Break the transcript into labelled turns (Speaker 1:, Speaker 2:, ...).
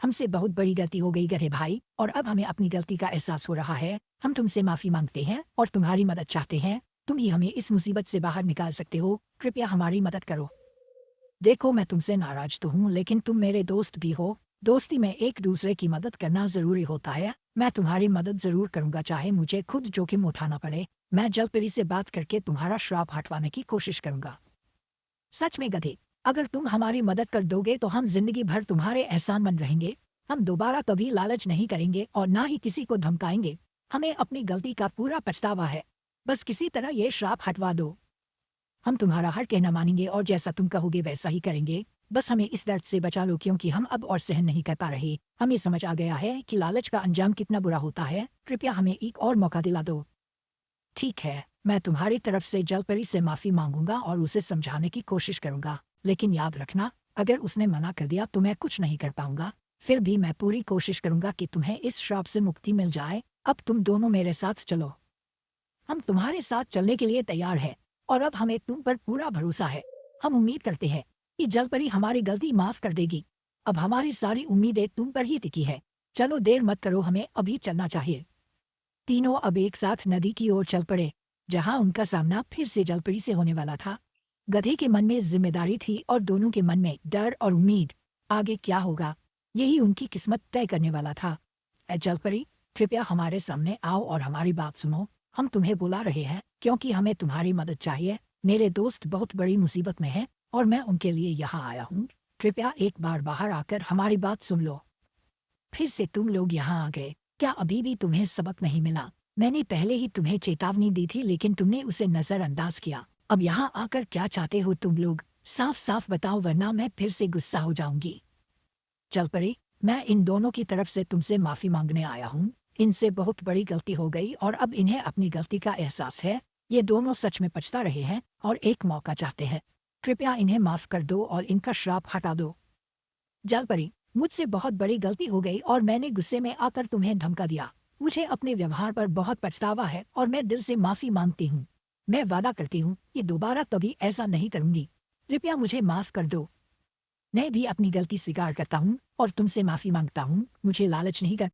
Speaker 1: हमसे बहुत बड़ी गलती हो गई गधे भाई, और अब हमें अपनी गलती का एहसास हो रहा है। हम तुमसे माफी मांगते हैं और तुम्हारी मदद चाहते हैं। तुम ही हमें इस मुसीबत से बाहर निकाल सकते हो। कृपया हमारी मदद करो। देखो, मैं तुमसे नाराज तो हूँ, लेकिन तुम मेरे दोस्त भी हो। दोस्ती में एक दूसरे की मदद करना जरूरी होता है। मैं तुम्हारी मदद जरूर करूंगा, चाहे मुझे खुद जोखिम उठाना पड़े। मैं जलपरी से बात करके तुम्हारा श्राप हटवाने की कोशिश करूंगा। सच में गधे, अगर तुम हमारी मदद कर दोगे तो हम जिंदगी भर तुम्हारे एहसानमंद रहेंगे। हम दोबारा कभी लालच नहीं करेंगे और ना ही किसी को धमकाएंगे। हमें अपनी गलती का पूरा पछतावा है। बस किसी तरह ये श्राप हटवा दो। हम तुम्हारा हर कहना मानेंगे और जैसा तुम कहोगे वैसा ही करेंगे। बस हमें इस दर्द से बचा लो, क्योंकि हम अब और सहन नहीं कर पा रहे। हमें समझ आ गया है कि लालच का अंजाम कितना बुरा होता है। कृपया हमें एक और मौका दिला दो। ठीक है, मैं तुम्हारी तरफ से जलपरी से माफी मांगूंगा और उसे समझाने की कोशिश करूंगा। लेकिन याद रखना, अगर उसने मना कर दिया तो मैं कुछ नहीं कर पाऊंगा। फिर भी मैं पूरी कोशिश करूंगा कि तुम्हें इस श्राप से मुक्ति मिल जाए। अब तुम दोनों मेरे साथ चलो। हम तुम्हारे साथ चलने के लिए तैयार हैं और अब हमें तुम पर पूरा भरोसा है। हम उम्मीद करते हैं कि जलपरी हमारी गलती माफ कर देगी। अब हमारी सारी उम्मीदें तुम पर ही टिकी है। चलो देर मत करो, हमें अभी चलना चाहिए। तीनों अब एक साथ नदी की ओर चल पड़े, जहां उनका सामना फिर से जलपरी से होने वाला था। गधे के मन में जिम्मेदारी थी और दोनों के मन में डर और उम्मीद। आगे क्या होगा, यही उनकी किस्मत तय करने वाला था। जलपरी, कृपया हमारे सामने आओ और हमारी बात सुनो। हम तुम्हें बुला रहे हैं क्योंकि हमें तुम्हारी मदद चाहिए। मेरे दोस्त बहुत बड़ी मुसीबत में हैं और मैं उनके लिए यहाँ आया हूँ। कृपया एक बार बाहर आकर हमारी बात सुन लो। फिर से तुम लोग यहाँ आ गए। क्या अभी भी तुम्हें सबक नहीं मिला? मैंने पहले ही तुम्हें चेतावनी दी थी, लेकिन तुमने उसे नजरअंदाज किया। अब यहाँ आकर क्या चाहते हो तुम लोग? साफ साफ बताओ, वरना मैं फिर से गुस्सा हो जाऊंगी। जलपरी, मैं इन दोनों की तरफ से तुमसे माफी मांगने आया हूँ। इनसे बहुत बड़ी गलती हो गई और अब इन्हें अपनी गलती का एहसास है। ये दोनों सच में पछता रहे हैं और एक मौका चाहते हैं। कृपया इन्हें माफ कर दो और इनका श्राप हटा दो। जलपरी, मुझसे बहुत बड़ी गलती हो गई और मैंने गुस्से में आकर तुम्हें धमका दिया। मुझे अपने व्यवहार पर बहुत पछतावा है और मैं दिल से माफी मांगती हूँ। मैं वादा करती हूँ कि दोबारा कभी ऐसा नहीं करूंगी। कृपया मुझे माफ कर दो। मैं भी अपनी गलती स्वीकार करता हूँ और तुमसे माफी मांगता हूँ। मुझे लालच नहीं कर